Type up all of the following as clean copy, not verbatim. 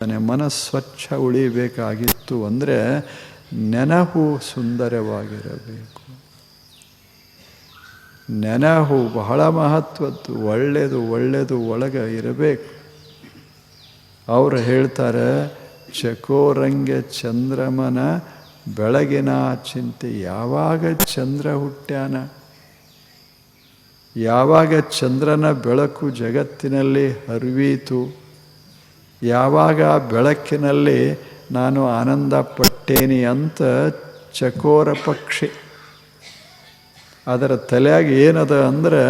ಮನಸ್ವಚ್ಛ ಉಳಿಬೇಕಾಗಿತ್ತು ಅಂದರೆ ನೆನಹು ಸುಂದರವಾಗಿರಬೇಕು. ನೆನಹು ಬಹಳ ಮಹತ್ವದ್ದು. ಒಳ್ಳೆಯದು ಒಳಗೆ ಇರಬೇಕು. ಅವರು ಹೇಳ್ತಾರೆ, ಚಕೋರಂಗೆ ಚಂದ್ರಮನ ಬೆಳಗಿನ ಚಿಂತೆ. ಯಾವಾಗ ಚಂದ್ರ ಹುಟ್ಟ್ಯಾನ, ಯಾವಾಗ ಚಂದ್ರನ ಬೆಳಕು ಜಗತ್ತಿನಲ್ಲಿ ಹರಿವೀತು, ಯಾವಾಗ ಬೆಳಕಿನಲ್ಲಿ ನಾನು ಆನಂದ ಪಟ್ಟೇನಿ ಅಂತ ಚಕೋರ ಪಕ್ಷಿ ಅದರ ತಲೆಯಾಗ ಏನದ ಅಂದ್ರೆ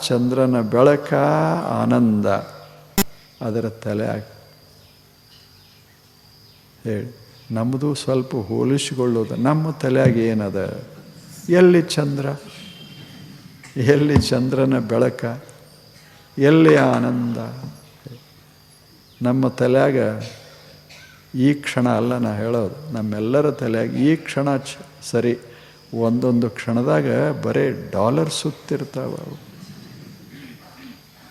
ಚಂದ್ರನ ಬೆಳಕ ಆನಂದ ಅದರ ತಲೆಯಾಗ. ಹೇಳಿ, ನಮ್ಮದು ಸ್ವಲ್ಪ ಹೋಲಿಸಿಕೊಳ್ಳೋದು. ನಮ್ಮ ತಲೆಯಾಗ ಏನದ? ಎಲ್ಲಿ ಚಂದ್ರ, ಎಲ್ಲಿ ಚಂದ್ರನ ಬೆಳಕ, ಎಲ್ಲಿ ಆನಂದ? ನಮ್ಮ ತಲೆಯಾಗ ಈ ಕ್ಷಣ ಅಲ್ಲ ನಾ ಹೇಳೋದು, ನಮ್ಮೆಲ್ಲರ ತಲೆಯಾಗ ಈ ಕ್ಷಣ ಸರಿ. ಒಂದೊಂದು ಕ್ಷಣದಾಗ ಬರೀ ಡಾಲರ್ ಸುತ್ತಿರ್ತಾವ. ಅವು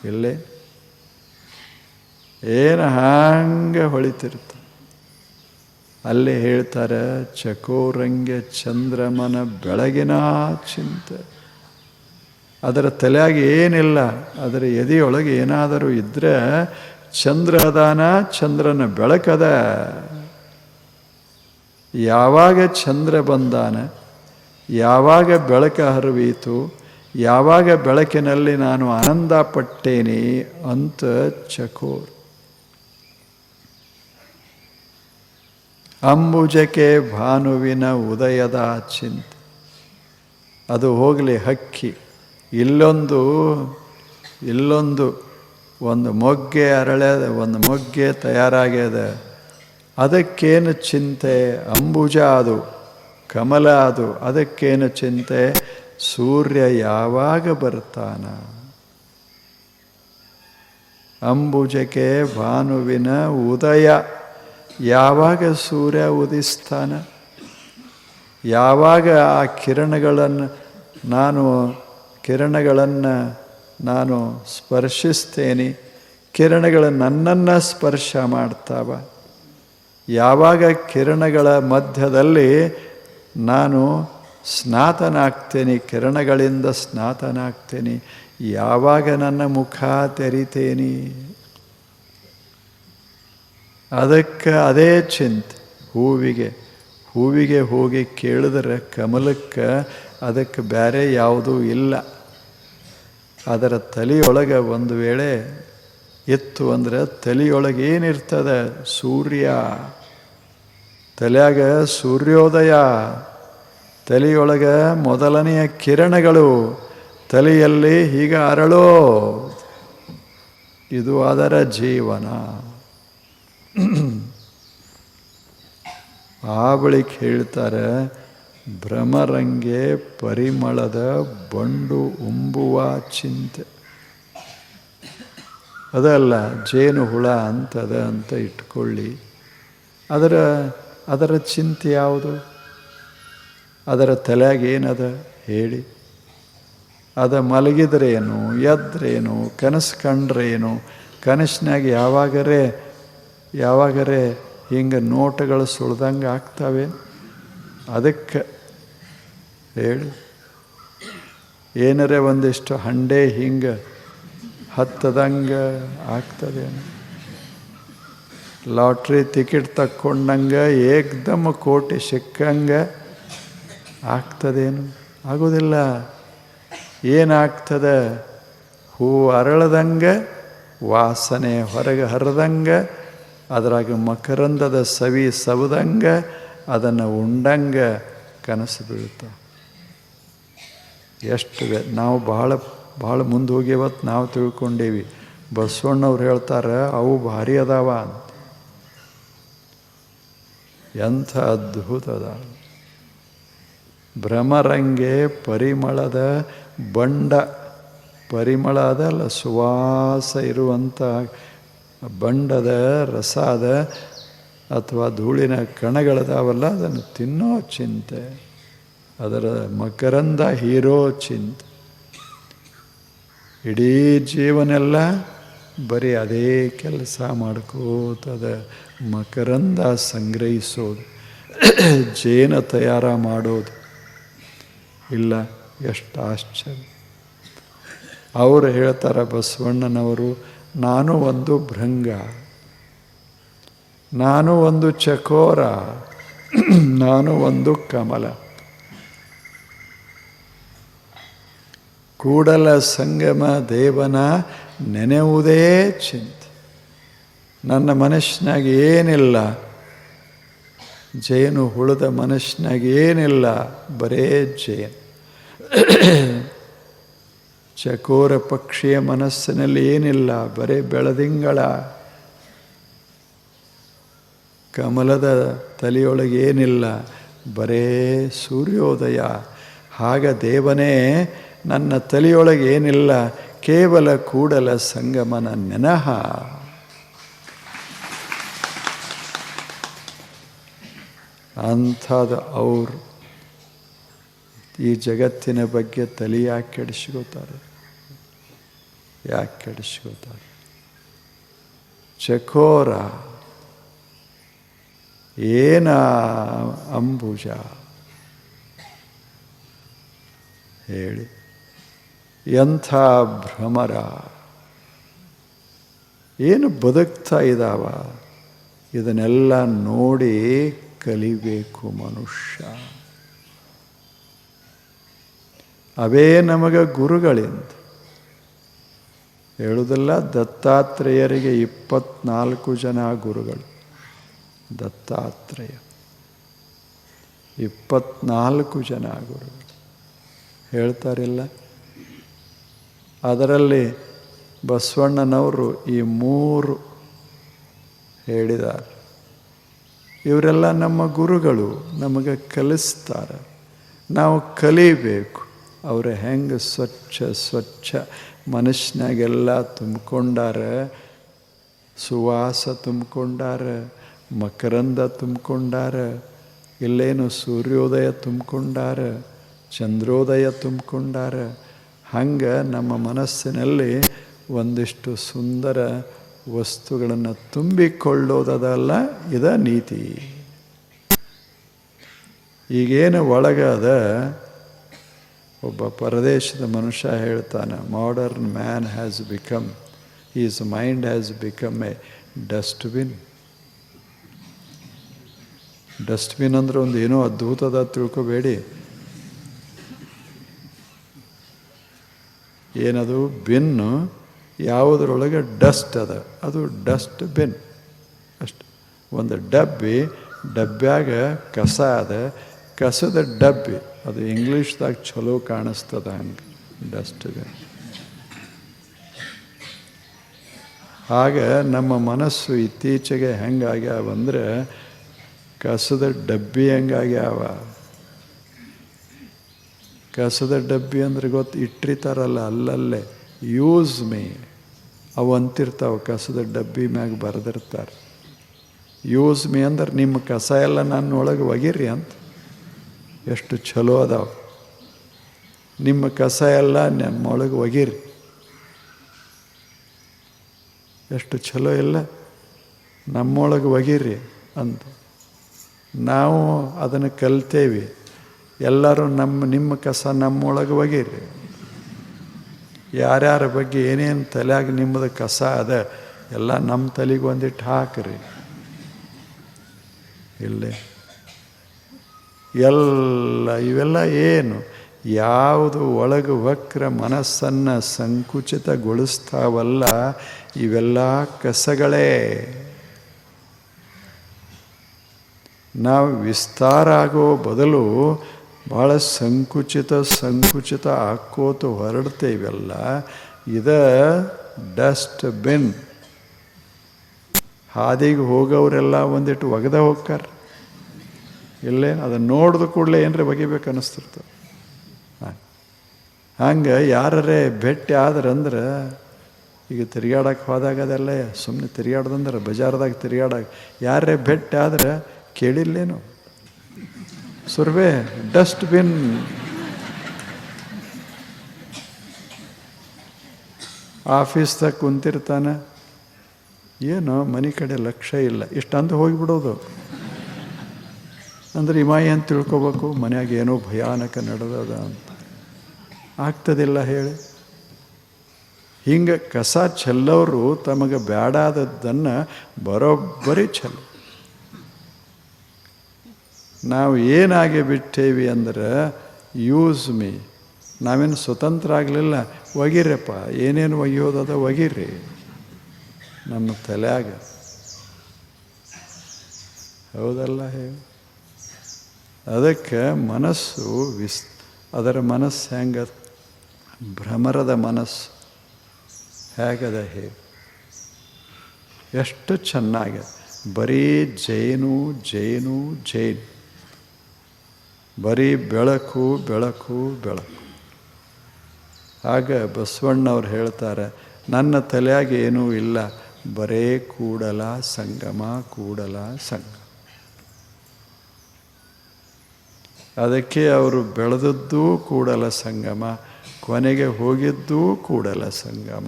ಇಲ್ಲೇ ಏನು ಹಂಗೆ ಹೊಳಿತಿರ್ತ. ಅಲ್ಲಿ ಹೇಳ್ತಾರೆ, ಚಕೋರಂಗೆ ಚಂದ್ರಮನ ಬೆಳಗಿನ ಚಿಂತೆ. ಅದರ ತಲೆಯಾಗ ಏನಿಲ್ಲ, ಅದರ ಎದೆಯೊಳಗೆ ಏನಾದರೂ ಇದ್ದರೆ ಚಂದ್ರ ಅದಾನ, ಚಂದ್ರನ ಬೆಳಕದ. ಯಾವಾಗ ಚಂದ್ರ ಬಂದಾನ, ಯಾವಾಗ ಬೆಳಕ ಹರಿವೀತು, ಯಾವಾಗ ಬೆಳಕಿನಲ್ಲಿ ನಾನು ಆನಂದ ಪಟ್ಟೇನಿ ಅಂತ ಚಕೋರ್. ಅಂಬುಜಕ್ಕೆ ಭಾನುವಿನ ಉದಯದ ಚಿಂತೆ. ಅದು ಹೋಗಲಿ ಹಕ್ಕಿ. ಇಲ್ಲೊಂದು ಒಂದು ಮೊಗ್ಗೆ ಅರಳ್ಯದ, ಒಂದು ಮೊಗ್ಗೆ ತಯಾರಾಗ್ಯದ. ಅದಕ್ಕೇನು ಚಿಂತೆ? ಅಂಬುಜ ಅದು, ಕಮಲ ಅದು. ಅದಕ್ಕೇನು ಚಿಂತೆ? ಸೂರ್ಯ ಯಾವಾಗ ಬರ್ತಾನ. ಅಂಬುಜಕ್ಕೆ ಭಾನುವಿನ ಉದಯ. ಯಾವಾಗ ಸೂರ್ಯ ಉದಿಸ್ತಾನ, ಯಾವಾಗ ಆ ಕಿರಣಗಳನ್ನು ನಾನು ಸ್ಪರ್ಶಿಸ್ತೇನೆ, ಕಿರಣಗಳು ನನ್ನನ್ನು ಸ್ಪರ್ಶ ಮಾಡ್ತಾವ. ಯಾವಾಗ ಕಿರಣಗಳ ಮಧ್ಯದಲ್ಲಿ ನಾನು ಸ್ನಾತನಾಗ್ತೇನೆ, ಕಿರಣಗಳಿಂದ ಸ್ನಾತನಾಗ್ತೇನೆ, ಯಾವಾಗ ನನ್ನ ಮುಖ ತೆರಿತೇನೆ. ಅದಕ್ಕೆ ಅದೇ ಚಿಂತೆ. ಹೂವಿಗೆ ಹೋಗಿ ಕೇಳಿದ್ರೆ ಕಮಲಕ್ಕೆ ಅದಕ್ಕೆ ಬೇರೆ ಯಾವುದೂ ಇಲ್ಲ. ಅದರ ತಲೆಯೊಳಗೆ ಒಂದು ವೇಳೆ ಇತ್ತು ಅಂದರೆ ತಲೆಯೊಳಗೆ ಏನಿರ್ತದೆ? ಸೂರ್ಯ. ತಲೆಯಾಗ ಸೂರ್ಯೋದಯ, ತಲೆಯೊಳಗೆ ಮೊದಲನೆಯ ಕಿರಣಗಳು ತಲೆಯಲ್ಲಿ ಹೀಗೆ ಅರಳೋ. ಇದು ಅದರ ಜೀವನ. ಆ ಬಳಿಕ ಹೇಳ್ತಾರೆ, ಭ್ರಮರಂಗೆ ಪರಿಮಳದ ಬಂಡು ಉಂಬುವ ಚಿಂತೆ. ಅದಲ್ಲ, ಜೇನು ಹುಳ ಅಂತದ ಅಂತ ಇಟ್ಕೊಳ್ಳಿ. ಅದರ ಚಿಂತೆ ಯಾವುದು? ಅದರ ತಲೆಯಾಗ ಏನದ ಹೇಳಿ? ಅದ ಮಲಗಿದ್ರೇನು, ಎದ್ರೇನು, ಕನಸು ಕಂಡ್ರೇನು, ಕನಸಿನಾಗ ಯಾವಾಗರೇ ಹಿಂಗೆ ನೋಟಗಳು ಸುಳ್ದಂಗೆ ಆಗ್ತವೆ. ಅದಕ್ಕೆ ಹೇಳಿ, ಏನರೇ ಒಂದಿಷ್ಟು ಹಂಡೆ ಹಿಂಗೆ ಹತ್ತದಂಗೆ ಆಗ್ತದೇನು? ಲಾಟ್ರಿ ಟಿಕೆಟ್ ತಕ್ಕೊಂಡಂಗೆ ಏಕ್ದಮ್ ಕೋಟಿ ಸಿಕ್ಕಂಗೆ ಆಗ್ತದೇನು? ಆಗೋದಿಲ್ಲ. ಏನಾಗ್ತದೆ? ಹೂ ಅರಳದಂಗೆ, ವಾಸನೆ ಹೊರಗೆ ಹರಿದಂಗೆ, ಅದ್ರಾಗ ಮಕರಂದದ ಸವಿ ಸವದಂಗೆ, ಅದನ್ನು ಉಂಡಂಗೆ ಕನಸು ಬೀಳ್ತಾವೆ. ಎಷ್ಟು ನಾವು ಭಾಳ ಮುಂದೆ ಹೋಗ್ಯವತ್ತು ನಾವು ತಿಳ್ಕೊಂಡೇವಿ. ಬಸವಣ್ಣವ್ರು ಹೇಳ್ತಾರೆ, ಅವು ಭಾರಿ ಅದಾವ ಅಂತ. ಎಂಥ ಅದ್ಭುತ ಅದಾವ. ಭ್ರಮರಂಗೆ ಪರಿಮಳದ ಬಂಡ. ಪರಿಮಳ ಅದಲ್ಲ, ಸುವಾಸ ಇರುವಂಥ ಬಂಡದ ರಸಾದ ಅಥವಾ ಧೂಳಿನ ಕಣಗಳದಾವಲ್ಲ, ಅದನ್ನು ತಿನ್ನೋ ಚಿಂತೆ. ಅದರ ಮಕರಂದ ಹೀರೋ ಚಿಂತೆ. ಇಡೀ ಜೀವನೆಲ್ಲ ಬರೀ ಅದೇ ಕೆಲಸ ಮಾಡ್ಕೋತದ. ಮಕರಂದ ಸಂಗ್ರಹಿಸೋದು, ಜೇನ ತಯಾರ ಮಾಡೋದು. ಇಲ್ಲ, ಎಷ್ಟು ಆಶ್ಚರ್ಯ. ಅವರು ಹೇಳ್ತಾರೆ ಬಸವಣ್ಣನವರು, ನಾನು ಒಂದು ಭೃಂಗ, ನಾನು ಒಂದು ಚಕೋರ, ನಾನು ಒಂದು ಕಮಲ. ಕೂಡಲ ಸಂಗಮ ದೇವನ ನೆನೆಯುವುದೇ ಚಿಂತೆ. ನನ್ನ ಮನಸ್ಸಿನಾಗ ಏನಿಲ್ಲ, ಜೇನು ಹುಳದ ಮನಸ್ಸಿನಾಗ ಏನಿಲ್ಲ, ಬರೇ ಜೇನು. ಚಕೋರ ಪಕ್ಷಿಯ ಮನಸ್ಸಿನಲ್ಲಿ ಏನಿಲ್ಲ, ಬರೇ ಬೆಳದಿಂಗಳ. ಕಮಲದ ತಲೆಯೊಳಗೆ ಏನಿಲ್ಲ, ಬರೇ ಸೂರ್ಯೋದಯ. ಆಗ ದೇವನೇ ನನ್ನ ತಲೆಯೊಳಗೆ ಏನಿಲ್ಲ, ಕೇವಲ ಕೂಡಲ ಸಂಗಮನ ನೆನಹ. ಅಂಥದ್ದು ಅವರು ಈ ಜಗತ್ತಿನ ಬಗ್ಗೆ ತಲೆ ಯಾಕೆ ಕೆಡಿಸ್ಕೋತಾರೆ? ಯಾಕೆ ಕೆಡಿಸ್ಕೋತಾರೆ? ಚಕೋರ ಏನ ಅಂಬುಜ ಹೇಳಿ, ಎಂಥ ಭ್ರಮರ, ಏನು ಬದುಕ್ತಾ ಇದ್ದಾವ. ಇದನ್ನೆಲ್ಲ ನೋಡಿ ಕಲಿಬೇಕು ಮನುಷ್ಯ. ಅವೇ ನಮಗೆ ಗುರುಗಳಿಂದ ಹೇಳುವುದಿಲ್ಲ. ದತ್ತಾತ್ರೇಯರಿಗೆ 24 ಜನ ಗುರುಗಳು. ದತ್ತಾತ್ರೇಯ 24 ಜನ ಗುರುಗಳು ಹೇಳ್ತಾರಿಲ್ಲ. ಅದರಲ್ಲಿ ಬಸವಣ್ಣನವರು ಈ 3 ಹೇಳಿದ್ದಾರೆ. ಇವರೆಲ್ಲ ನಮ್ಮ ಗುರುಗಳು, ನಮಗೆ ಕಲಿಸ್ತಾರೆ. ನಾವು ಕಲಿಬೇಕು. ಅವರು ಹೆಂಗೆ ಸ್ವಚ್ಛ ಮನಸ್ಸಿನಾಗೆಲ್ಲ ತುಂಬಿಕೊಂಡಾರ, ಸುವಾಸ ತುಂಬಿಕೊಂಡಾರ, ಮಕರಂದ ತುಂಬಿಕೊಂಡಾರ, ಇಲ್ಲೇನು ಸೂರ್ಯೋದಯ ತುಂಬಿಕೊಂಡಾರ, ಚಂದ್ರೋದಯ ತುಂಬಿಕೊಂಡಾರ. ಹಂಗೆ ನಮ್ಮ ಮನಸ್ಸಿನಲ್ಲಿ ಒಂದಿಷ್ಟು ಸುಂದರ ವಸ್ತುಗಳನ್ನು ತುಂಬಿಕೊಳ್ಳೋದಲ್ಲ, ಇದ ನೀತಿ. ಈಗೇನು ಒಳಗದ ಒಬ್ಬ ಪರದೇಶದ ಮನುಷ್ಯ ಹೇಳ್ತಾನೆ, modern man has become, is mind has become A dustbin. Dustbin ಅಂದ್ರೆ ಒಂದು ಏನೋ ಅದ್ಭುತದ ತಿಳ್ಕೊಬೇಡಿ. ಏನದು ಬಿನ್ನು, ಯಾವುದರೊಳಗೆ ಡಸ್ಟ್ ಅದ, ಅದು ಡಸ್ಟ್ ಬಿನ್ ಅಷ್ಟು. ಒಂದು ಡಬ್ಬ್ಯಾಗ ಕಸ ಅದ, ಕಸದ ಡಬ್ಬಿ, ಅದು ಇಂಗ್ಲೀಷ್ದಾಗ ಚಲೋ ಕಾಣಿಸ್ತದ. ಹಂಗೆ ಡಸ್ಟ್ ಬಿನ್. ಆಗ ನಮ್ಮ ಮನಸ್ಸು ಇತ್ತೀಚೆಗೆ ಹೆಂಗಾಗ್ಯಾವಂದ್ರೆ ಕಸದ ಡಬ್ಬಿ ಹೆಂಗಾಗ್ಯಾವ. ಕಸದ ಡಬ್ಬಿ ಅಂದ್ರೆ ಗೊತ್ತು, ಇಟ್ಟಿರ್ತಾರಲ್ಲ ಅಲ್ಲಲ್ಲೇ, ಯೂಸ್ ಮೀ ಅವು ಅಂತಿರ್ತಾವೆ. ಕಸದ ಡಬ್ಬಿ ಮ್ಯಾಗ ಬರೆದಿರ್ತಾರೆ, ಯೂಸ್ ಮೀ ಅಂದ್ರೆ ನಿಮ್ಮ ಕಸ ಎಲ್ಲ ನನ್ನೊಳಗೆ ಒಗಿರಿ ಅಂತ. ಎಷ್ಟು ಚಲೋ ಅದಾವ. ನಿಮ್ಮ ಕಸ ಎಲ್ಲ ನಮ್ಮೊಳಗೆ ಒಗಿರಿ, ಎಷ್ಟು ಚಲೋ ಇಲ್ಲ, ನಮ್ಮೊಳಗೆ ಒಗಿರಿ ಅಂತ. ನಾವು ಅದನ್ನು ಕಲ್ತೇವೆ. ಎಲ್ಲರೂ ನಿಮ್ಮ ಕಸ ನಮ್ಮೊಳಗೆ ಒಗಿರಿ. ಯಾರ್ಯಾರ ಬಗ್ಗೆ ಏನೇನು ತಲೆಯಾಗ ನಿಮ್ಮದು ಕಸ ಅದ ಎಲ್ಲ ನಮ್ಮ ತಲೆಗೆ ಒಂದಿಟ್ಟು ಹಾಕ್ರಿ. ಇಲ್ಲೇ ಎಲ್ಲ ಇವೆಲ್ಲ ಏನು, ಯಾವುದು ಒಳಗೆ ವಕ್ರ ಮನಸ್ಸನ್ನು ಸಂಕುಚಿತಗೊಳಿಸ್ತಾವಲ್ಲ, ಇವೆಲ್ಲ ಕಸಗಳೇ. ನಾವು ವಿಸ್ತಾರ ಆಗೋ ಬದಲು ಭಾಳ ಸಂಕುಚಿತ ಹಾಕೋತು ಹೊರಡ್ತೇವೆಲ್ಲ. ಇದ ಡಸ್ಟ್ ಬಿನ್. ಹಾದಿಗೆ ಹೋಗೋರೆಲ್ಲ ಒಂದಿಟ್ಟು ಒಗೆದ ಹೋಗ್ತಾರೆ. ಇಲ್ಲೇ ಅದನ್ನು ನೋಡಿದ ಕೂಡಲೇ ಏನರ ಬಗೆಬೇಕು ಅನ್ನಿಸ್ತಿರ್ತದೆ. ಹಂಗೆ ಯಾರೇ ಭೇಟಿ ಆದ್ರಂದ್ರೆ, ಈಗ ತಿರುಗಾಡಕ್ಕೆ ಹೋದಾಗ ಅದೆಲ್ಲ ಸುಮ್ಮನೆ ತಿರುಗಾಡ್ದಂದ್ರೆ ಬಜಾರ್ದಾಗ ತಿರುಗಾಡಾಗ ಯಾರೇ ಭೇಟಿ ಆದ್ರೆ ಕೇಳಿಲ್ಲೇನು, ಸುರ್ವೆ ಡಸ್ಟ್ ಬಿನ್. ಆಫೀಸ್ದಾಗ ಕುಂತಿರ್ತಾನೆ, ಏನೋ ಮನೆ ಕಡೆ ಲಕ್ಷ್ಯ ಇಲ್ಲ, ಇಷ್ಟಂದು ಹೋಗಿಬಿಡೋದು. ಅಂದರೆ ಇಮಾಯಿ ಅಂತ ತಿಳ್ಕೊಬೇಕು, ಮನ್ಯಾಗ ಏನೋ ಭಯಾನಕ ನಡೆದದ ಅಂತ. ಆಗ್ತದಿಲ್ಲ ಹೇಳಿ. ಹಿಂಗೆ ಕಸ ಚೆಲ್ಲೋರು ತಮಗೆ ಬೇಡಾದದ್ದನ್ನು ಬರೋಬ್ಬರಿ ಚೆಲ್ಲ. ನಾವು ಏನಾಗಿ ಬಿಟ್ಟೇವಿ ಅಂದ್ರೆ ಯೂಸ್ ಮೀ. ನಾವೇನು ಸ್ವತಂತ್ರ ಆಗಲಿಲ್ಲ. ಒಗಿರಪ್ಪ, ಏನೇನು ಒಗಿಯೋದದ ಒಗಿರಿ ನಮ್ಮ ತಲೆಯಾಗ. ಹೌದಲ್ಲ ಹೇಳಿ. ಅದಕ್ಕೆ ಮನಸ್ಸು ಅದರ ಮನಸ್ಸು ಹೆಂಗೆ, ಭ್ರಮರದ ಮನಸ್ಸು ಹೇಗದ ಹೇಗೆ, ಎಷ್ಟು ಚೆನ್ನಾಗಿದೆ. ಬರೀ ಜೇನು ಜೇನು ಜೇನು, ಬರೀ ಬೆಳಕು ಬೆಳಕು ಬೆಳಕು. ಆಗ ಬಸವಣ್ಣವ್ರು ಹೇಳ್ತಾರೆ, ನನ್ನ ತಲೆಯಾಗ ಏನೂ ಇಲ್ಲ, ಬರೇ ಕೂಡಲ ಸಂಗಮ ಕೂಡಲ ಸಂಗಮ. ಅದಕ್ಕೆ ಅವರು ಬೆಳೆದದ್ದೂ ಕೂಡಲ ಸಂಗಮ, ಕೊನೆಗೆ ಹೋಗಿದ್ದೂ ಕೂಡಲ ಸಂಗಮ,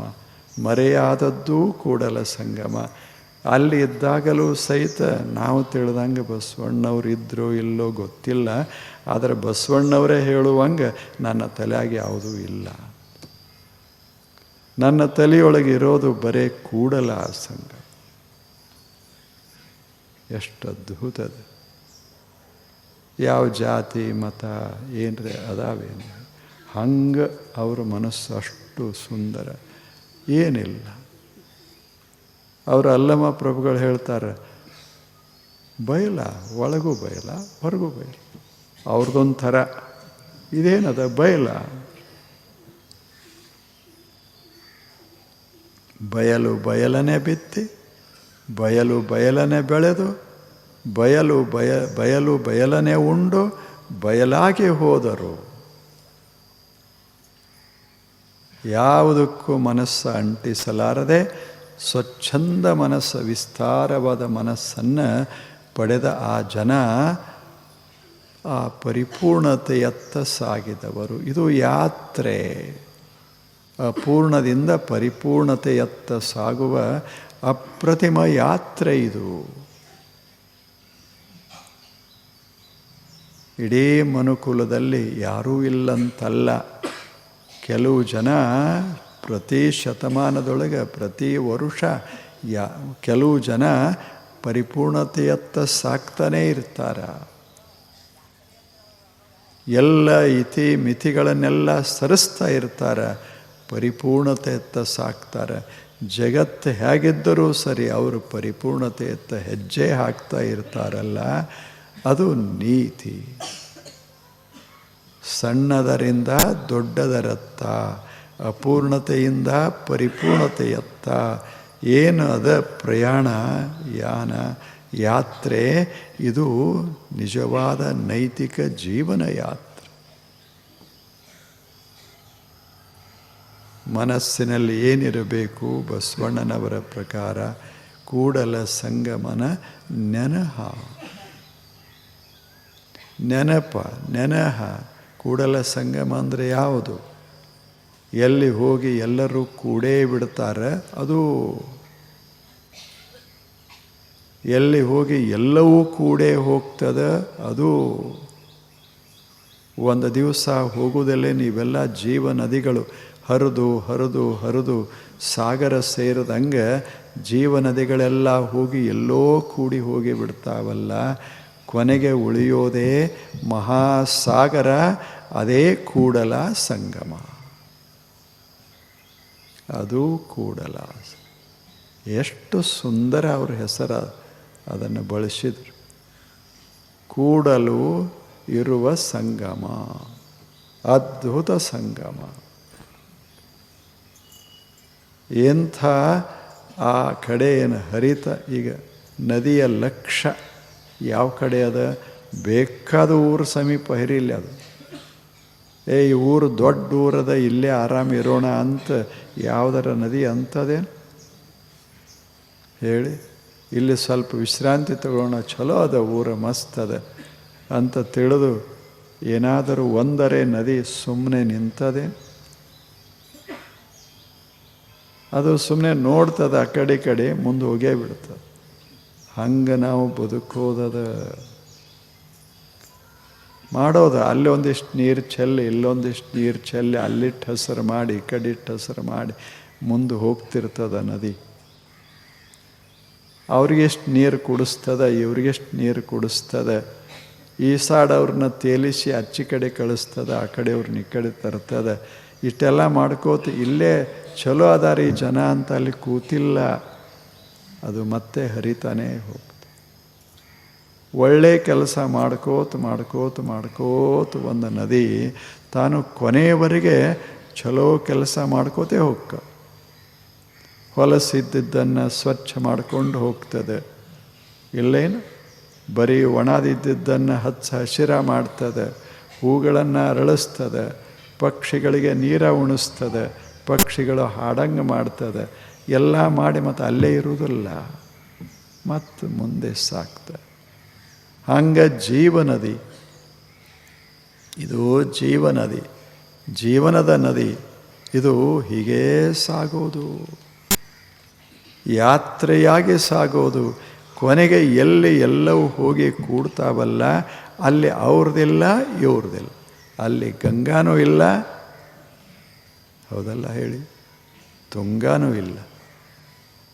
ಮರೆಯಾದದ್ದೂ ಕೂಡಲ ಸಂಗಮ. ಅಲ್ಲಿ ಇದ್ದಾಗಲೂ ಸಹಿತ ನಾವು ತಿಳಿದಂಗೆ ಬಸವಣ್ಣವ್ರು ಇದ್ದರೋ ಇಲ್ಲೋ ಗೊತ್ತಿಲ್ಲ, ಆದರೆ ಬಸವಣ್ಣವರೇ ಹೇಳುವಂಗೆ ನನ್ನ ತಲೆಯಾಗ ಯಾವುದೂ ಇಲ್ಲ. ನನ್ನ ತಲೆಯೊಳಗೆ ಇರೋದು ಬರೇ ಕೂಡಲ ಸಂಗಮ. ಎಷ್ಟು ಅದ್ಭುತದ. ಯಾವ ಜಾತಿ ಮತ ಏನ್ರೆ ಅದಾವೇನು, ಹಂಗೆ ಅವ್ರ ಮನಸ್ಸು ಅಷ್ಟು ಸುಂದರ. ಏನಿಲ್ಲ. ಅವರು ಅಲ್ಲಮ ಪ್ರಭುಗಳು ಹೇಳ್ತಾರೆ, ಬಯಲ ಒಳಗೂ ಬಯಲ ಹೊರಗೂ ಬಯಲ. ಅವ್ರದ್ದೊಂಥರ ಇದೇನದ ಬಯಲ. ಬಯಲು ಬಯಲನೆ ಬಿತ್ತಿ, ಬಯಲು ಬಯಲನೆ ಬೆಳೆದು, ಬಯಲು ಬಯಲನೆ ಉಂಡು, ಬಯಲಾಗಿ ಹೋದರು. ಯಾವುದಕ್ಕೂ ಮನಸ್ಸು ಅಂಟಿಸಲಾರದೆ ಸ್ವಚ್ಛಂದ ಮನಸ್ಸು, ವಿಸ್ತಾರವಾದ ಮನಸ್ಸನ್ನು ಪಡೆದ ಆ ಜನ ಆ ಪರಿಪೂರ್ಣತೆಯತ್ತ ಸಾಗಿದವರು. ಇದು ಯಾತ್ರೆ. ಅಪೂರ್ಣದಿಂದ ಪರಿಪೂರ್ಣತೆಯತ್ತ ಸಾಗುವ ಅಪ್ರತಿಮ ಯಾತ್ರೆ ಇದು. ಇಡೀ ಮನುಕುಲದಲ್ಲಿ ಯಾರೂ ಇಲ್ಲಂತಲ್ಲ. ಕೆಲವು ಜನ ಪ್ರತಿ ಶತಮಾನದೊಳಗೆ ಪ್ರತಿ ವರುಷ ಕೆಲವು ಜನ ಪರಿಪೂರ್ಣತೆಯತ್ತ ಸಾಕ್ತಾನೇ ಇರ್ತಾರೆ. ಎಲ್ಲ ಇತಿ ಮಿತಿಗಳನ್ನೆಲ್ಲ ಸರಿಸ್ತಾ ಇರ್ತಾರೆ, ಪರಿಪೂರ್ಣತೆಯತ್ತ ಸಾಕ್ತಾರೆ. ಜಗತ್ತು ಹೇಗಿದ್ದರೂ ಸರಿ ಅವರು ಪರಿಪೂರ್ಣತೆಯತ್ತ ಹೆಜ್ಜೆ ಹಾಕ್ತಾ ಇರ್ತಾರಲ್ಲ, ಅದು ನೀತಿ. ಸಣ್ಣದರಿಂದ ದೊಡ್ಡದರತ್ತ, ಅಪೂರ್ಣತೆಯಿಂದ ಪರಿಪೂರ್ಣತೆಯತ್ತ ಏನು ಅದ ಪ್ರಯಾಣ, ಯಾನ, ಯಾತ್ರೆ, ಇದು ನಿಜವಾದ ನೈತಿಕ ಜೀವನ ಯಾತ್ರೆ. ಮನಸ್ಸಿನಲ್ಲಿ ಏನಿರಬೇಕು? ಬಸವಣ್ಣನವರ ಪ್ರಕಾರ ಕೂಡಲ ಸಂಗಮನ ನೆನಹ, ನೆನಪ, ನೆನಹ. ಕೂಡಲ ಸಂಗಮ ಅಂದರೆ ಯಾವುದು? ಎಲ್ಲಿ ಹೋಗಿ ಎಲ್ಲರೂ ಕೂಡೇ ಬಿಡ್ತಾರೆ ಅದು. ಎಲ್ಲಿ ಹೋಗಿ ಎಲ್ಲವೂ ಕೂಡೇ ಹೋಗ್ತದೆ ಅದು. ಒಂದು ದಿವಸ ಹೋಗುವುದಲ್ಲೇ ನೀವೆಲ್ಲ ಜೀವ ನದಿಗಳು ಹರಿದು ಹರಿದು ಹರಿದು ಸಾಗರ ಸೇರಿದಂಗೆ ಜೀವ ನದಿಗಳೆಲ್ಲ ಹೋಗಿ ಎಲ್ಲೋ ಕೂಡಿ ಹೋಗಿ ಬಿಡ್ತಾವಲ್ಲ. ಕೊನೆಗೆ ಉಳಿಯೋದೇ ಮಹಾಸಾಗರ, ಅದೇ ಕೂಡಲ ಸಂಗಮ. ಅದು ಕೂಡಲ. ಎಷ್ಟು ಸುಂದರ ಅವ್ರ ಹೆಸರ ಅದನ್ನು ಬಳಸಿದರು. ಕೂಡಲು ಇರುವ ಸಂಗಮ, ಅದ್ಭುತ ಸಂಗಮ. ಎಂಥ ಆ ಕಡೆ ಏನು ಹರಿತ. ಈಗ ನದಿಯ ಲಕ್ಷ್ಯ ಯಾವ ಕಡೆ ಅದ? ಬೇಕಾದ ಊರು ಸಮೀಪ ಹರಿಲಿ ಅದು. ಈ ಊರು ದೊಡ್ಡ ಊರದ, ಇಲ್ಲೇ ಆರಾಮ ಇರೋಣ ಅಂತ ಯಾವುದರ ನದಿ ಅಂಥದ್ದೇನು ಹೇಳಿ? ಇಲ್ಲಿ ಸ್ವಲ್ಪ ವಿಶ್ರಾಂತಿ ತಗೊಳ್ಳೋಣ, ಚಲೋ ಅದ ಊರು, ಮಸ್ತ್ ಅದ ಅಂತ ತಿಳಿದು ಏನಾದರೂ ಒಂದರೆ ನದಿ ಸುಮ್ಮನೆ ನಿಂತದೆ? ಅದು ಸುಮ್ಮನೆ ನೋಡ್ತದೆ ಆ ಕಡೆ ಈ ಕಡೆ, ಮುಂದೆ ಹೋಗೇ ಬಿಡ್ತದೆ. ಹಂಗೆ ನಾವು ಬದುಕೋದದ ಮಾಡೋದು. ಅಲ್ಲಿ ಒಂದಿಷ್ಟು ನೀರು ಚೆಲ್ಲಿ, ಇಲ್ಲೊಂದಿಷ್ಟು ನೀರು ಚೆಲ್ಲಿ, ಅಲ್ಲಿಟ್ಟು ಹಸಿರು ಮಾಡಿ, ಈ ಕಡೆ ಇಟ್ಟು ಹಸಿರು ಮಾಡಿ ಮುಂದೆ ಹೋಗ್ತಿರ್ತದ ನದಿ. ಅವ್ರಿಗೆಷ್ಟು ನೀರು ಕುಡಿಸ್ತದ, ಇವ್ರಿಗೆಷ್ಟು ನೀರು ಕುಡಿಸ್ತದ. ಈ ಸಾಡ್ ಅವ್ರನ್ನ ತೇಲಿಸಿ ಅಚ್ಚಿ ಕಡೆ ಕಳಿಸ್ತದ, ಆ ಕಡೆ ಅವ್ರನ್ನ ಈ ಕಡೆ ತರ್ತದ. ಇಷ್ಟೆಲ್ಲ ಮಾಡ್ಕೋತ ಇಲ್ಲೇ ಚಲೋ ಅದಾರಿ ಜನ ಅಂತ ಅಲ್ಲಿ ಕೂತಿಲ್ಲ, ಅದು ಮತ್ತೆ ಹರಿತಾನೇ ಹೋಗ್ತದೆ. ಒಳ್ಳೆ ಕೆಲಸ ಮಾಡ್ಕೋತ ಮಾಡ್ಕೋತ ಮಾಡ್ಕೋತ ಒಂದು ನದಿ ತಾನು ಕೊನೆಯವರೆಗೆ ಚಲೋ ಕೆಲಸ ಮಾಡ್ಕೋತೇ ಹೋಗ್ಕ, ಹೊಲಸಿದ್ದನ್ನು ಸ್ವಚ್ಛ ಮಾಡ್ಕೊಂಡು ಹೋಗ್ತದೆ. ಇಲ್ಲೇನು ಬರೀ ಒಣದಿದ್ದನ್ನು ಹಸಿರ ಮಾಡ್ತದೆ, ಹೂಗಳನ್ನು ಅರಳಿಸ್ತದೆ, ಪಕ್ಷಿಗಳಿಗೆ ನೀರ ಉಣಿಸ್ತದೆ, ಪಕ್ಷಿಗಳು ಹಾಡಂಗೆ ಮಾಡ್ತದೆ. ಎಲ್ಲ ಮಾಡಿ ಮತ್ತು ಅಲ್ಲೇ ಇರುವುದಿಲ್ಲ, ಮತ್ತು ಮುಂದೆ ಸಾಕ್ತದೆ. ಹಂಗೆ ಜೀವನದಿ, ಇದು ಜೀವನದಿ, ಜೀವನದ ನದಿ. ಇದು ಹೀಗೇ ಸಾಗೋದು, ಯಾತ್ರೆಯಾಗಿ ಸಾಗೋದು. ಕೊನೆಗೆ ಎಲ್ಲಿ ಎಲ್ಲವೂ ಹೋಗಿ ಕೂಡ್ತಾವಲ್ಲ, ಅಲ್ಲಿ ಅವ್ರದ್ದಿಲ್ಲ ಇವ್ರದ್ದಿಲ್ಲ. ಅಲ್ಲಿ ಗಂಗಾನೂ ಇಲ್ಲ, ಹೌದಲ್ಲ ಹೇಳಿ, ತುಂಗಾನೂ ಇಲ್ಲ,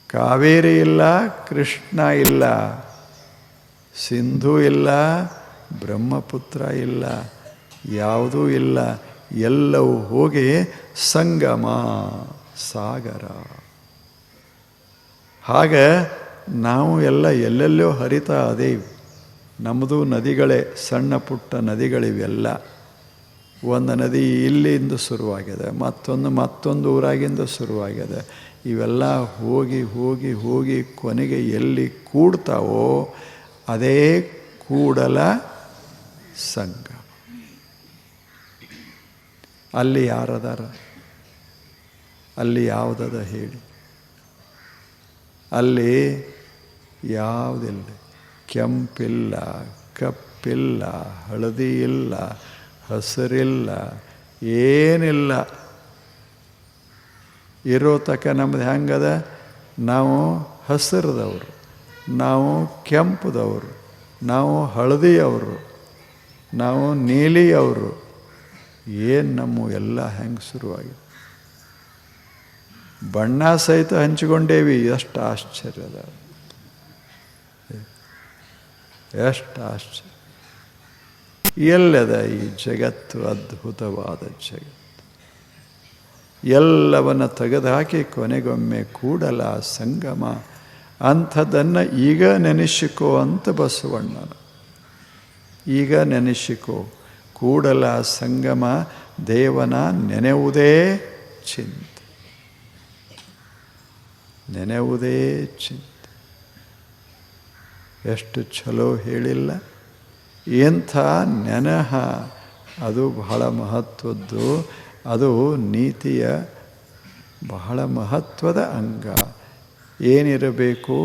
ಕಾವೇರಿ ಇಲ್ಲ, ಕೃಷ್ಣ ಇಲ್ಲ, ಸಿಂಧು ಇಲ್ಲ, ಬ್ರಹ್ಮಪುತ್ರ ಇಲ್ಲ, ಯಾವುದೂ ಇಲ್ಲ. ಎಲ್ಲವೂ ಹೋಗಿ ಸಂಗಮ ಸಾಗರ. ಹಾಗೆ ನಾವು ಎಲ್ಲ ಎಲ್ಲೆಲ್ಲೋ ಹರಿತಾ ಅದೇವು. ನಮ್ಮದು ನದಿಗಳೇ, ಸಣ್ಣ ಪುಟ್ಟ ನದಿಗಳಿವೆಲ್ಲ. ಒಂದು ನದಿ ಇಲ್ಲಿಂದ ಶುರುವಾಗಿದೆ, ಮತ್ತೊಂದು ಊರಾಗಿಂದ ಶುರುವಾಗಿದೆ. ಇವೆಲ್ಲ ಹೋಗಿ ಹೋಗಿ ಹೋಗಿ ಕೊನೆಗೆ ಎಲ್ಲಿ ಕೂಡ್ತಾವೋ ಅದೇ ಕೂಡಲ ಸಂಗಮ. ಅಲ್ಲಿ ಯಾರದಾರ? ಅಲ್ಲಿ ಯಾವುದದ ಹೇಳಿ? ಅಲ್ಲಿ ಯಾವುದಿಲ್ಲ. ಕೆಂಪಿಲ್ಲ, ಕಪ್ಪಿಲ್ಲ, ಹಳದಿ ಇಲ್ಲ, ಹಸಿರಿಲ್ಲ, ಏನಿಲ್ಲ. ಇರೋ ತಕ್ಕ ನಮ್ದು ಹೆಂಗದ? ನಾವು ಹಸಿರದವರು, ನಾವು ಕೆಂಪುದವರು, ನಾವು ಹಳದಿಯವರು, ನಾವು ನೀಲಿಯವರು. ಏನು ನಮ್ಮ ಎಲ್ಲ ಹೆಂಗೆ ಶುರುವಾಗಿದೆ? ಬಣ್ಣ ಸಹಿತ ಹಂಚಿಕೊಂಡೇವಿ. ಎಷ್ಟು ಆಶ್ಚರ್ಯದ, ಎಷ್ಟು ಆಶ್ಚರ್ಯ! ಎಲ್ಲದ ಈ ಜಗತ್ತು? ಅದ್ಭುತವಾದ ಜಗತ್ತು. ಎಲ್ಲವನ್ನ ತೆಗೆದುಹಾಕಿ ಕೊನೆಗೊಮ್ಮೆ ಕೂಡಲ ಸಂಗಮ ಅಂಥದ್ದನ್ನು ಈಗ ನೆನೆಸಿಕೋ ಅಂತ ಬಸವಣ್ಣನ. ಈಗ ನೆನೆಸಿಕೋ. ಕೂಡಲ ಸಂಗಮ ದೇವನ ನೆನೆಯುವುದೇ ಚಿಂತೆ, ನೆನೆಯುವುದೇ ಚಿಂತೆ. ಎಷ್ಟು ಚಲೋ ಹೇಳಿಲ್ಲ? ಎಂಥ ನೆನಹ! ಅದು ಬಹಳ ಮಹತ್ವದ್ದು. ಅದು ನೀತಿಯ ಬಹಳ ಮಹತ್ವದ ಅಂಗ. ಏನಿರಬೇಕು?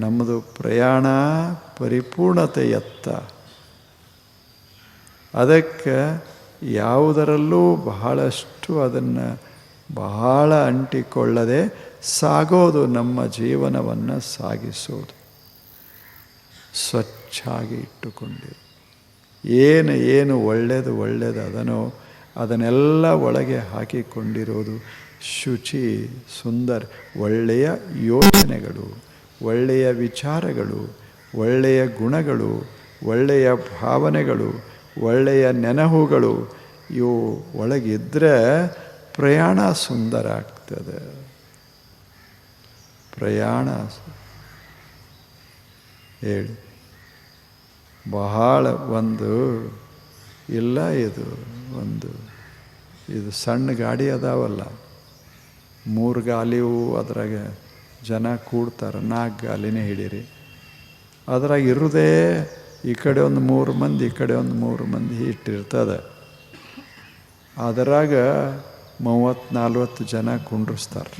ನಮ್ಮದು ಪ್ರಯಾಣ ಪರಿಪೂರ್ಣತೆಯತ್ತ. ಅದಕ್ಕೆ ಯಾವುದರಲ್ಲೂ ಬಹಳಷ್ಟು ಅದನ್ನು ಬಹಳ ಅಂಟಿಕೊಳ್ಳದೆ ಸಾಗೋದು, ನಮ್ಮ ಜೀವನವನ್ನು ಸಾಗಿಸೋದು. ಸ್ವಚ್ಛಾಗಿ ಇಟ್ಟುಕೊಂಡಿರು. ಏನು ಒಳ್ಳೆಯದು ಅದನೋ ಅದನ್ನೆಲ್ಲ ಒಳಗೆ ಹಾಕಿಕೊಂಡಿರೋದು. ಶುಚಿ, ಸುಂದರ, ಒಳ್ಳೆಯ ಯೋಚನೆಗಳು, ಒಳ್ಳೆಯ ವಿಚಾರಗಳು, ಒಳ್ಳೆಯ ಗುಣಗಳು, ಒಳ್ಳೆಯ ಭಾವನೆಗಳು, ಒಳ್ಳೆಯ ನೆನಹುಗಳು ಇವು ಒಳಗಿದ್ದರೆ ಪ್ರಯಾಣ ಸುಂದರ ಆಗ್ತದೆ. ಪ್ರಯಾಣ ಹೇಳಿ ಬಹಳ ಒಂದು ಇಲ್ಲ. ಇದು ಸಣ್ಣ ಗಾಡಿ ಅದಾವಲ್ಲ, 3 ಗಾಲಿಯೂ ಅದ್ರಾಗ ಜನ ಕೂಡ್ತಾರೆ, 4 ಗಾಲಿನೇ ಹಿಡೀರಿ. ಅದ್ರಾಗ ಇರೋದೇ ಈ ಕಡೆ ಒಂದು 3 ಮಂದಿ, ಈ ಕಡೆ ಒಂದು 3 ಮಂದಿ ಇಟ್ಟಿರ್ತದೆ. ಅದರಾಗ 30-40 ಜನ ಕುಂಡ್ರಿಸ್ತಾರೆ.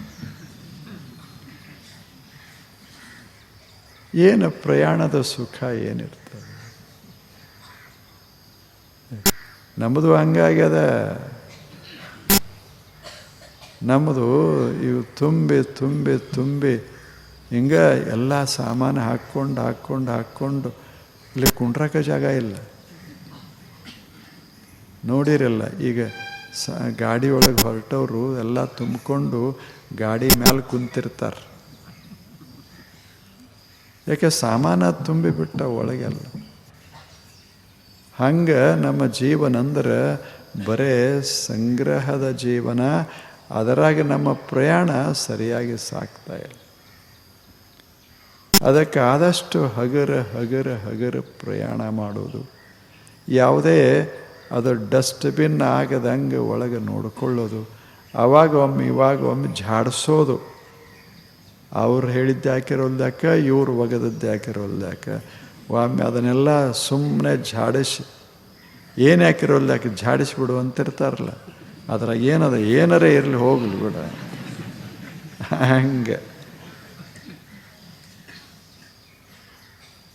ಏನು ಪ್ರಯಾಣದ ಸುಖ ಏನಿರ್ತದೆ? ನಮ್ಮದು ಹಂಗಾಗ್ಯದ. ನಮ್ಮದು ಇವು ತುಂಬಿ ತುಂಬಿ ತುಂಬಿ ಹಿಂಗೆ ಎಲ್ಲ ಸಾಮಾನು ಹಾಕ್ಕೊಂಡು ಇಲ್ಲಿ ಕುಂಡ್ರಕ್ಕೆ ಜಾಗ ಇಲ್ಲ. ನೋಡಿರಲ್ಲ ಈಗ ಗಾಡಿ ಒಳಗೆ ಹೊರಟವರು ಎಲ್ಲ ತುಂಬಿಕೊಂಡು ಗಾಡಿ ಮೇಲೆ ಕುಂತಿರ್ತಾರೆ. ಯಾಕೆ ಸಾಮಾನು ತುಂಬಿಬಿಟ್ಟ ಒಳಗೆಲ್ಲ. ಹಂಗೆ ನಮ್ಮ ಜೀವನ ಅಂದ್ರೆ ಬರೇ ಸಂಗ್ರಹದ ಜೀವನ. ಅದರಾಗ ನಮ್ಮ ಪ್ರಯಾಣ ಸರಿಯಾಗಿ ಸಾಗ್ತಾ ಇಲ್ಲ. ಅದಕ್ಕೆ ಆದಷ್ಟು ಹಗರ ಪ್ರಯಾಣ ಮಾಡೋದು. ಯಾವುದೇ ಅದು ಡಸ್ಟ್ಬಿನ್ ಆಗದಂಗೆ ಒಳಗೆ ನೋಡ್ಕೊಳ್ಳೋದು. ಆವಾಗ ಒಮ್ಮೆ ಝಾಡಿಸೋದು. ಅವ್ರು ಹೇಳಿದ್ದು ಹಾಕಿರೋಲ್ದಾಕ, ಇವ್ರು ಒಗೆದದ್ದು ಹಾಕಿರೋಲ್ದಾಕ. ಒಮ್ಮೆ ಅದನ್ನೆಲ್ಲ ಸುಮ್ಮನೆ ಝಾಡಿಸಿ, ಏನು ಹಾಕಿರೋಲ್ದಾಕ ಝಾಡಿಸಿಬಿಡು ಅಂತಿರ್ತಾರಲ್ಲ, ಅದ್ರಾಗ ಏನಾರೇ ಇರಲಿ ಹೋಗ್ಲಿ ಬಿಡ. ಹಂಗೆ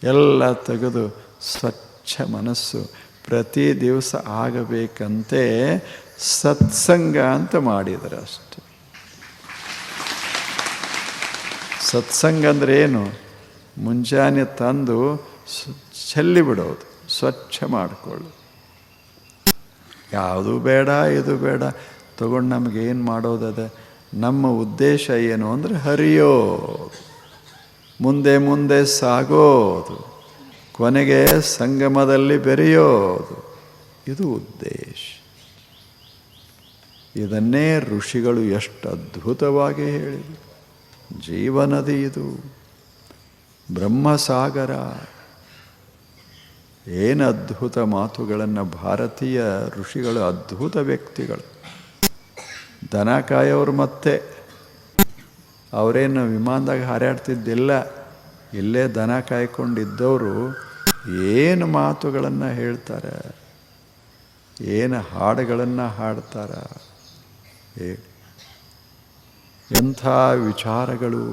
ಎಲ್ಲ ತೆಗೆದು ಸ್ವಚ್ಛ ಮನಸ್ಸು ಪ್ರತಿ ದಿವಸ ಆಗಬೇಕಂತೆ ಸತ್ಸಂಗ ಅಂತ ಮಾಡಿದರೆ ಅಷ್ಟೆ. ಸತ್ಸಂಗ ಅಂದರೆ ಏನು? ಮುಂಜಾನೆ ತಂದು ಚೆಲ್ಲಿಬಿಡೋದು, ಸ್ವಚ್ಛ ಮಾಡಿಕೊಳ್ಳು. ಯಾವುದು ಬೇಡ, ಇದು ಬೇಡ ತಗೊಂಡು ನಮಗೇನು ಮಾಡೋದದ? ನಮ್ಮ ಉದ್ದೇಶ ಏನು ಅಂದರೆ ಹರಿಯೋದು, ಮುಂದೆ ಸಾಗೋದು, ಕೊನೆಗೆ ಸಂಗಮದಲ್ಲಿ ಬೆರೆಯೋದು. ಇದು ಉದ್ದೇಶ. ಇದನ್ನೇ ಋಷಿಗಳು ಎಷ್ಟು ಅದ್ಭುತವಾಗಿ ಹೇಳಿದರು. ಜೀವನದಿ ಇದು, ಬ್ರಹ್ಮಸಾಗರ. ಏನು ಅದ್ಭುತ ಮಾತುಗಳನ್ನು ಭಾರತೀಯ ಋಷಿಗಳು, ಅದ್ಭುತ ವ್ಯಕ್ತಿಗಳು. ದನ ಕಾಯೋರು ಮತ್ತೆ ಅವರೇನು ವಿಮಾನದಾಗ ಹಾರಾಡ್ತಿದ್ದಿಲ್ಲ, ಇಲ್ಲೇ ದನ ಕಾಯ್ಕೊಂಡಿದ್ದವರು ಏನು ಮಾತುಗಳನ್ನು ಹೇಳ್ತಾರೆ, ಏನು ಹಾಡುಗಳನ್ನು ಹಾಡ್ತಾರೆ, ಎಂಥ ವಿಚಾರಗಳು.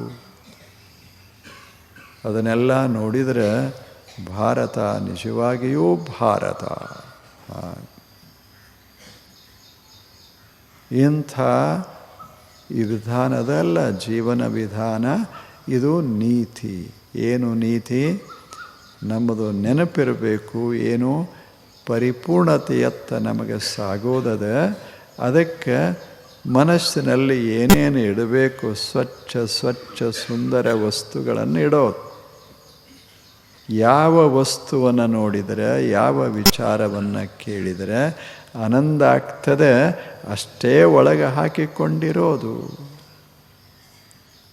ಅದನ್ನೆಲ್ಲ ನೋಡಿದರೆ ಭಾರತ ನಿಜವಾಗಿಯೂ ಭಾರತ. ಇಂಥ ಈ ವಿಧಾನದಲ್ಲ ಜೀವನ ವಿಧಾನ, ಇದು ನೀತಿ. ಏನು ನೀತಿ? ನಮ್ಮದು ನೆನಪಿರಬೇಕು, ಏನು ಪರಿಪೂರ್ಣತೆಯತ್ತ ನಮಗೆ ಸಾಗೋದದ. ಅದಕ್ಕೆ ಮನಸ್ಸಿನಲ್ಲಿ ಏನೇನು ಇಡಬೇಕು, ಸ್ವಚ್ಛ ಸುಂದರ ವಸ್ತುಗಳನ್ನು ಇಡೋದು. ಯಾವ ವಸ್ತುವನ್ನು ನೋಡಿದರೆ, ಯಾವ ವಿಚಾರವನ್ನು ಕೇಳಿದರೆ ಆನಂದ ಆಗ್ತದೆ, ಅಷ್ಟೇ ಒಳಗೆ ಹಾಕಿಕೊಂಡಿರೋದು.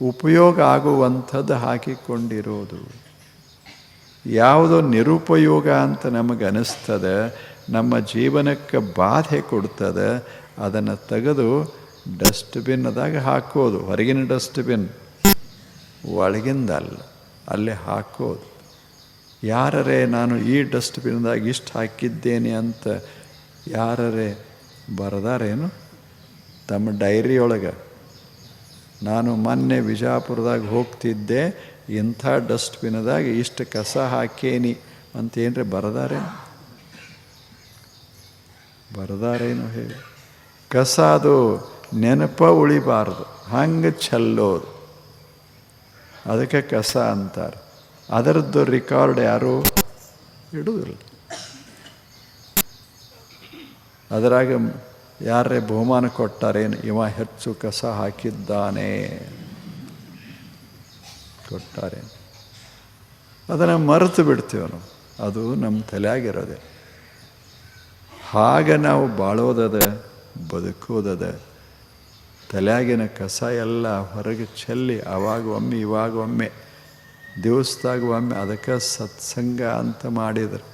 ಉಪಯೋಗ ಆಗುವಂಥದ್ದು ಹಾಕಿಕೊಂಡಿರೋದು. ಯಾವುದೋ ನಿರುಪಯೋಗ ಅಂತ ನಮಗೆ ಅನಿಸ್ತದೆ, ನಮ್ಮ ಜೀವನಕ್ಕೆ ಬಾಧೆ ಕೊಡ್ತದೆ, ಅದನ್ನು ತೆಗೆದು ಡಸ್ಟ್ಬಿನ್ನದಾಗ ಹಾಕೋದು. ಹೊರಗಿನ ಡಸ್ಟ್ಬಿನ್, ಒಳಗಿಂದಲ್ಲ, ಅಲ್ಲಿ ಹಾಕೋದು. ಯಾರರೇ ನಾನು ಈ ಡಸ್ಟ್ಬಿನ್ದಾಗ ಇಷ್ಟು ಹಾಕಿದ್ದೇನೆ ಅಂತ ಯಾರರೇ ಬರೆದಾರೇನು ತಮ್ಮ ಡೈರಿಯೊಳಗೆ? ನಾನು ಮೊನ್ನೆ ವಿಜಾಪುರದಾಗ ಹೋಗ್ತಿದ್ದೆ, ಇಂಥ ಡಸ್ಟ್ಬಿನ್ದಾಗ ಇಷ್ಟು ಕಸ ಹಾಕೇನಿ ಅಂತೇನ್ರಿ ಬರೆದಾರೇನು ಹೇಳಿ? ಕಸ ಅದು ನೆನಪ ಉಳಿಬಾರ್ದು, ಹಂಗೆ ಚೆಲ್ಲೋದು. ಅದಕ್ಕೆ ಕಸ ಅಂತಾರೆ. ಅದರದ್ದು ರೆಕಾರ್ಡ್ ಯಾರು ಇಡುವುದಿಲ್ಲ. ಅದರಾಗ ಯಾರೇ ಬಹುಮಾನ ಕೊಟ್ಟಾರೇನು, ಇವ ಹೆಚ್ಚು ಕಸ ಹಾಕಿದ್ದಾನೆ ಕೊಟ್ಟಾರೆ, ಅದನ್ನು ಮರೆತು ಬಿಡ್ತೀವಿ ನಾವು. ಅದು ನಮ್ಮ ತಲೆಯಾಗಿರೋದೆ. ಹಾಗೆ ನಾವು ಬಾಳೋದದ, ಬದುಕೋದದ. ತಲೆಯಾಗಿನ ಕಸ ಎಲ್ಲ ಹೊರಗೆ ಚೆಲ್ಲಿ ಅವಾಗ ಒಮ್ಮೆ ಇವಾಗ ಒಮ್ಮೆ, ದಿವಸದಾಗ ಒಮ್ಮೆ. ಅದಕ್ಕೆ ಸತ್ಸಂಗ ಅಂತ ಮಾಡಿದರು.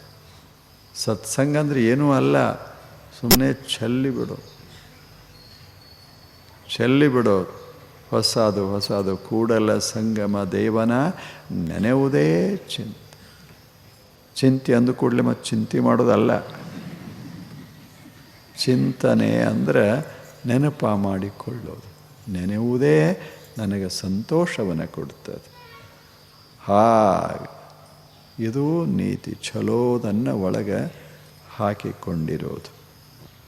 ಸತ್ಸಂಗ ಅಂದರೆ ಏನೂ ಅಲ್ಲ, ಸುಮ್ಮನೆ ಚೆಲ್ಲಿಬಿಡೋದು. ಹೊಸದು ಕೂಡಲ ಸಂಗಮ ದೇವನ ನೆನೆಯುವುದೇ ಚಿಂತೆ ಅಂದ ಕೂಡಲೇ ಮತ್ತೆ ಚಿಂತೆ ಮಾಡೋದಲ್ಲ. ಚಿಂತನೆ ಅಂದರೆ ನೆನಪ ಮಾಡಿಕೊಳ್ಳೋದು. ನೆನೆಯುವುದೇ ನನಗೆ ಸಂತೋಷವನ್ನು ಕೊಡ್ತದೆ. ಹಾಗೆ ಇದು ನೀತಿ, ಚಲೋದನ್ನು ಒಳಗೆ ಹಾಕಿಕೊಂಡಿರೋದು.